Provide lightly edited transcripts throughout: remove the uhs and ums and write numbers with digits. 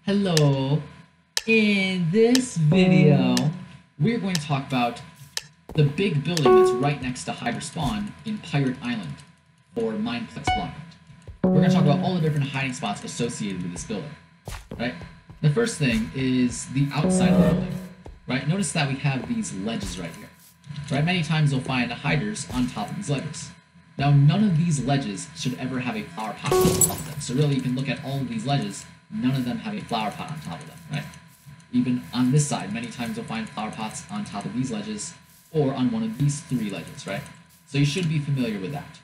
Hello. In this video, we're going to talk about the big building that's right next to Hydra Spawn in Pirate Island, or Mineplex block. We're going to talk about all the different hiding spots associated with this building, right? The first thing is the outside of the building, right? Notice that we have these ledges right here, right? Many times you'll find hiders on top of these ledges. Now, none of these ledges should ever have a flower pot on top of them. So really, you can look at all of these ledges, none of them have a flower pot on top of them, right? Even on this side, many times you'll find flower pots on top of these ledges, or on one of these three ledges, right? So you should be familiar with that.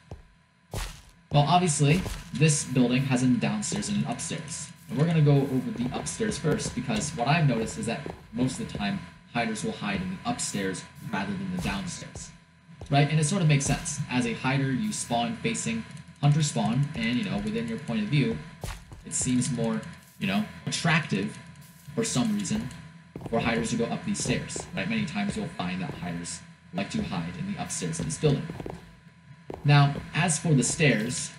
Well, obviously, this building has a downstairs and an upstairs. And we're going to go over the upstairs first, because what I've noticed is that most of the time, hiders will hide in the upstairs rather than the downstairs. Right, and it sort of makes sense. As a hider, you spawn facing hunter spawn, and within your point of view, it seems more, attractive for some reason for hiders to go up these stairs. Right, many times you'll find that hiders like to hide in the upstairs of this building. Now, as for the stairs,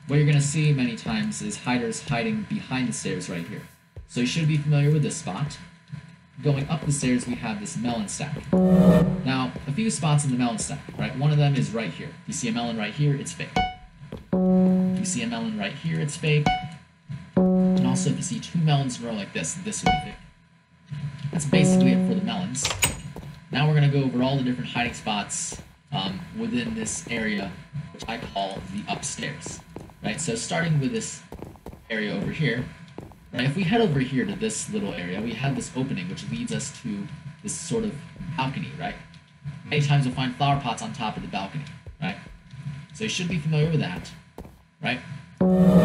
what you're going to see many times is hiders hiding behind the stairs right here. So you should be familiar with this spot. Going up the stairs, we have this melon stack. Now, a few spots in the melon stack, right? One of them is right here. You see a melon right here, it's fake. You see a melon right here, it's fake. And also, if you see two melons in a row like this would be fake. That's basically it for the melons. Now we're going to go over all the different hiding spots within this area, which I call the upstairs, right? So starting with this area over here, right, if we head over here to this little area, we have this opening which leads us to this sort of balcony, right? Many times you'll find flower pots on top of the balcony, right? So you should be familiar with that, right?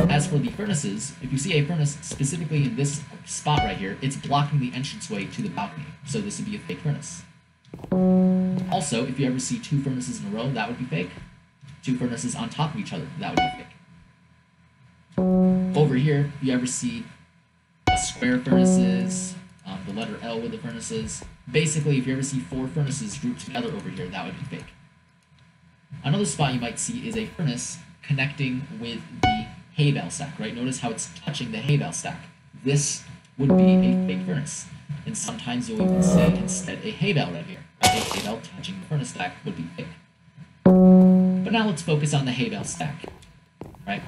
As for the furnaces, if you see a furnace specifically in this spot right here, it's blocking the entranceway to the balcony, so this would be a fake furnace. Also, if you ever see two furnaces in a row, that would be fake. Two furnaces on top of each other, that would be fake. Over here, if you ever see square furnaces, the letter L with the furnaces. Basically, if you ever see four furnaces grouped together over here, that would be fake. Another spot you might see is a furnace connecting with the hay bale stack, right? Notice how it's touching the hay bale stack. This would be a fake furnace. And sometimes you'll even see instead a hay bale right here. Right? A hay bale touching the furnace stack would be fake. But now let's focus on the hay bale stack, right?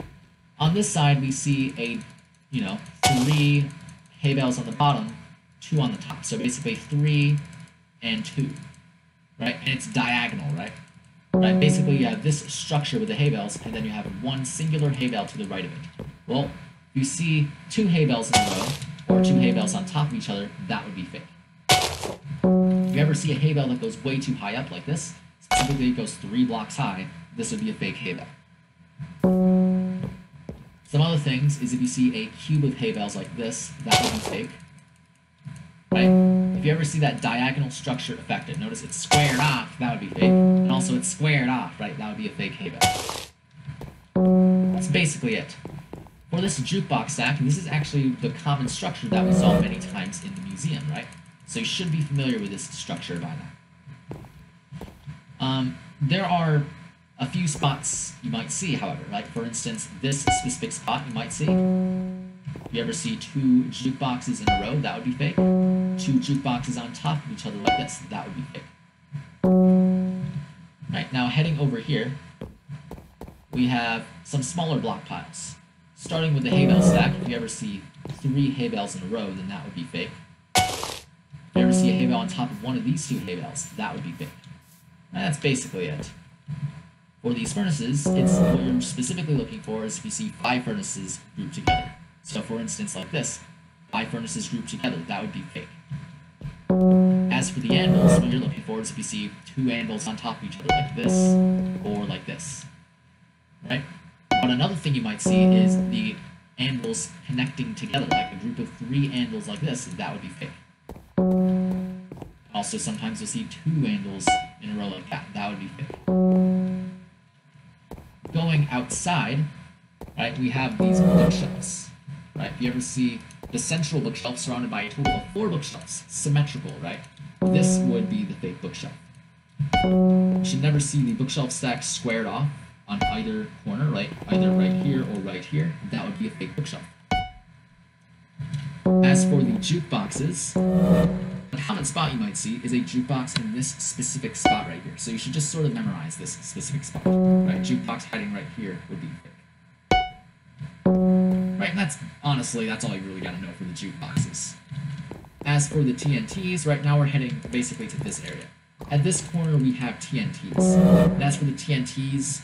On this side, we see a, three hay bales on the bottom, two on the top. So basically 3 and 2, right? And it's diagonal, right? Right. Basically, you have this structure with the hay bales, and then you have one singular hay bale to the right of it. Well, if you see two hay bales in a row, or two hay bales on top of each other, that would be fake. If you ever see a hay bale that goes way too high up like this, specifically it goes 3 blocks high, this would be a fake hay bale. Some other things is if you see a cube of hay bales like this, that would be fake. Right? If you ever see that diagonal structure affected, notice it's squared off, that would be fake. And also it's squared off, right? That would be a fake hay bale. That's basically it. For this jukebox stack, this is actually the common structure that we saw many times in the museum, right? So you should be familiar with this structure by now. There are a few spots you might see, however, like for instance, this specific spot you might see. If you ever see two jukeboxes in a row, that would be fake. Two jukeboxes on top of each other like this, that would be fake. Right, now heading over here, we have some smaller block piles. Starting with the hay bale stack, if you ever see 3 hay bales in a row, then that would be fake. If you ever see a hay bale on top of one of these 2 hay bales, that would be fake. And that's basically it. For these furnaces, it's what you're specifically looking for is if you see 5 furnaces grouped together. So for instance, like this, 5 furnaces grouped together, that would be fake. As for the anvils, what you're looking for is if you see 2 anvils on top of each other like this, or like this, right? But another thing you might see is the anvils connecting together, like a group of 3 anvils like this, that would be fake. Also, sometimes you'll see 2 anvils in a row like that, that would be fake. Going outside, right, we have these bookshelves, right? If you ever see the central bookshelf surrounded by a total of 4 bookshelves, symmetrical, right? This would be the fake bookshelf. You should never see the bookshelf stack squared off on either corner, right? Either right here or right here. That would be a fake bookshelf. As for the jukeboxes, a common spot you might see is a jukebox in this specific spot right here. So you should just sort of memorize this specific spot. Right? Jukebox hiding right here would be fake. Right, and that's honestly, that's all you really got to know for the jukeboxes. As for the TNTs, right now we're heading basically to this area. At this corner we have TNTs. And as for the TNTs,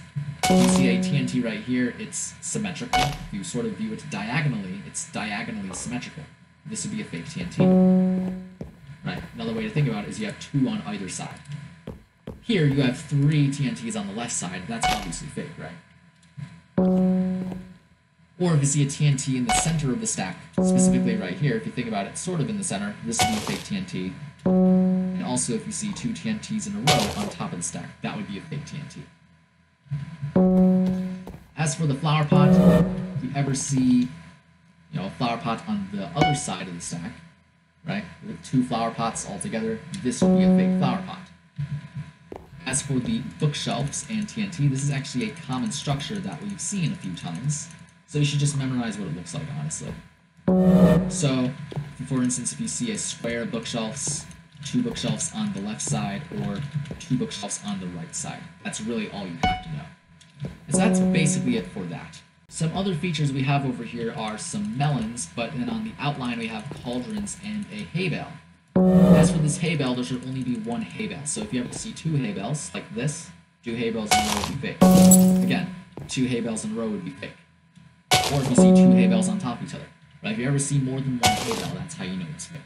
you see a TNT right here, it's symmetrical. If you sort of view it diagonally, it's diagonally symmetrical. This would be a fake TNT. Right, another way to think about it is you have 2 on either side. Here you have 3 TNTs on the left side, that's obviously fake, right? Or if you see a TNT in the center of the stack, specifically right here, if you think about it sort of in the center, this would be a fake TNT. And also if you see 2 TNTs in a row on top of the stack, that would be a fake TNT. As for the flower pot, if you ever see, a flower pot on the other side of the stack, right, with 2 flower pots all together, this would be a fake flower pot. As for the bookshelves and TNT, this is actually a common structure that we've seen a few times. So you should just memorize what it looks like, honestly. So, for instance, if you see a square bookshelves, 2 bookshelves on the left side, or 2 bookshelves on the right side, that's really all you have to know. And so that's basically it for that. Some other features we have over here are some melons, but then on the outline we have cauldrons and a hay bale. As for this hay bale, there should only be 1 hay bale. So if you ever see 2 hay bales, like this, 2 hay bales in a row would be fake. Again, 2 hay bales in a row would be fake. Or if you see 2 hay bales on top of each other. Right? If you ever see more than 1 hay bale, that's how you know it's fake.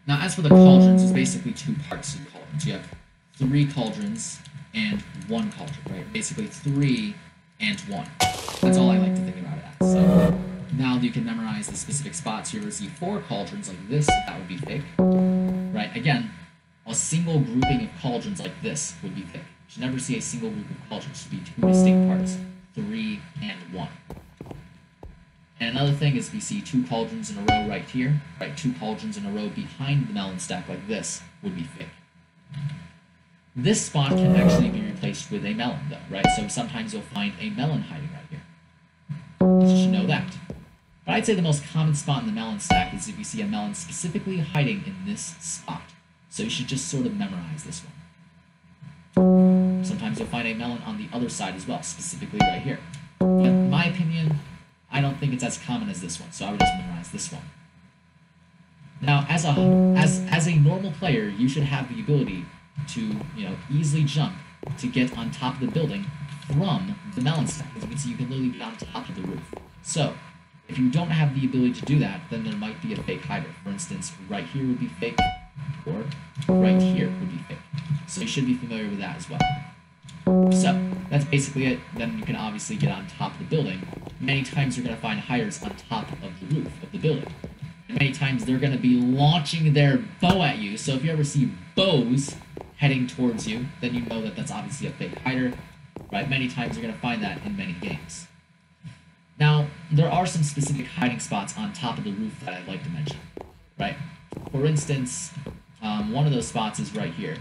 Now, as for the cauldrons, there's basically 2 parts to the cauldrons. You have 3 cauldrons and 1 cauldron, right? Basically 3 and 1. That's all I like to think about it as. So now that you can memorize the specific spots, you ever see 4 cauldrons like this, that would be fake. Right? Again, a single grouping of cauldrons like this would be fake. You should never see a single group of cauldrons. It should be 2 distinct parts. 3 and 1. And another thing is if you see 2 cauldrons in a row right here, right, 2 cauldrons in a row behind the melon stack like this would be fake. This spot can actually be replaced with a melon though, right? So sometimes you'll find a melon hiding right here. You should know that. But I'd say the most common spot in the melon stack is if you see a melon specifically hiding in this spot. So you should just sort of memorize this one. Sometimes you'll find a melon on the other side as well, specifically right here. But in my opinion, I don't think it's as common as this one, so I would just memorize this one. Now, as a normal player, you should have the ability to, easily jump to get on top of the building from the melon stack. As you can see, you can literally get on top of the roof. So, if you don't have the ability to do that, then there might be a fake hider. For instance, right here would be fake, or right here would be fake. So you should be familiar with that as well. So, that's basically it. Then you can obviously get on top of the building. Many times you're going to find hiders on top of the roof of the building. And many times they're going to be launching their bow at you. So if you ever see bows heading towards you, then you know that that's obviously a fake hider. Right? Many times you're going to find that in many games. Now, there are some specific hiding spots on top of the roof that I'd like to mention. Right? For instance, one of those spots is right here.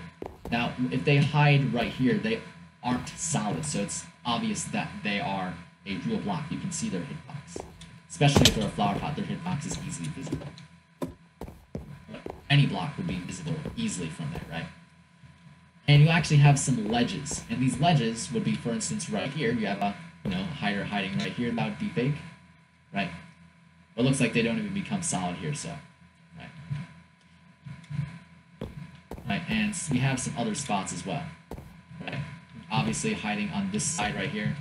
Now, if they hide right here, they aren't solid, so it's obvious that they are a real block. You can see their hitbox. Especially if they're a flower pot, their hitbox is easily visible. But any block would be visible easily from there, right? And you actually have some ledges. And these ledges would be, for instance, right here. You have a hider hiding right here. That would be fake, right? But it looks like they don't even become solid here, so, right? Right, and we have some other spots as well, right? Obviously hiding on this side right here.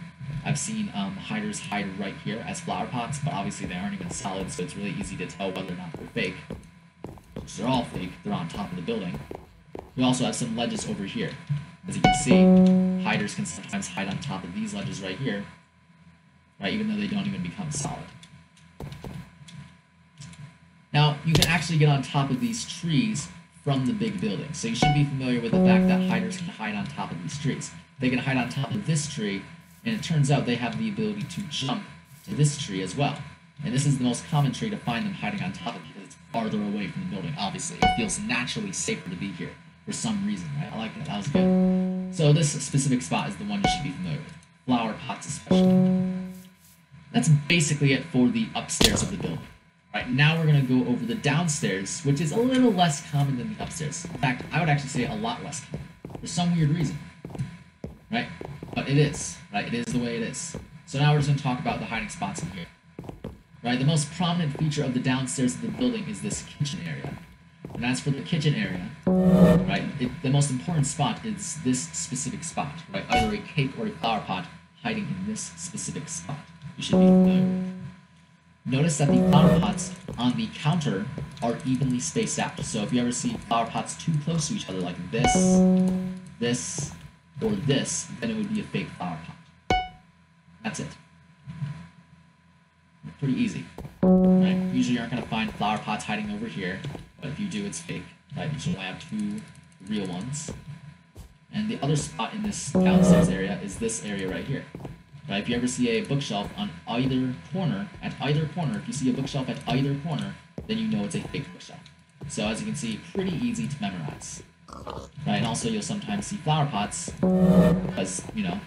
I've seen hiders hide right here as flower pots, but obviously they aren't even solid, so it's really easy to tell whether or not they're fake. Which they're all fake, they're on top of the building. We also have some ledges over here. As you can see, hiders can sometimes hide on top of these ledges right here, right, even though they don't even become solid. Now, you can actually get on top of these trees from the big building, so you should be familiar with the fact that hiders can hide on top of these trees. They can hide on top of this tree, and it turns out they have the ability to jump to this tree as well. And this is the most common tree to find them hiding on top of because it's farther away from the building, obviously. It feels naturally safer to be here for some reason, right? I like that. That was good. So this specific spot is the one you should be familiar with. Flower pots especially. That's basically it for the upstairs of the building. Right, now we're going to go over the downstairs, which is a little less common than the upstairs. In fact, I would actually say a lot less common, for some weird reason. Right? But it is. Right? It is the way it is. So now we're just going to talk about the hiding spots in here. Right? The most prominent feature of the downstairs of the building is this kitchen area. And as for the kitchen area, right, the most important spot is this specific spot. Right? Either a cake or a flower pot hiding in this specific spot. You should be familiar with. Notice that the flower pots on the counter are evenly spaced out. So if you ever see flower pots too close to each other, like this, this, or this, then it would be a fake flower pot. That's it. Pretty easy. Right? Usually you aren't going to find flower pots hiding over here, but if you do, it's fake. Right? You should only have 2 real ones. And the other spot in this downstairs area is this area right here. Right? If you ever see a bookshelf on either corner, if you see a bookshelf at either corner, then you know it's a fake bookshelf. So as you can see, pretty easy to memorize. Right? And also you'll sometimes see flower pots, because, you know,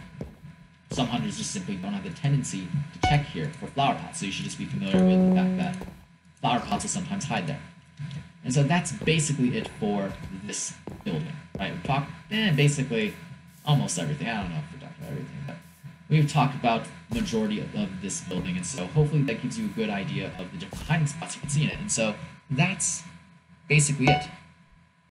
some hunters just simply don't have the tendency to check here for flower pots, so you should just be familiar with the fact that flower pots will sometimes hide there. And so that's basically it for this building. Right? We've talked basically almost everything. I don't know if we talked about everything, but we've talked about the majority of this building, and so hopefully that gives you a good idea of the different hiding spots you can see in it. And so that's basically it.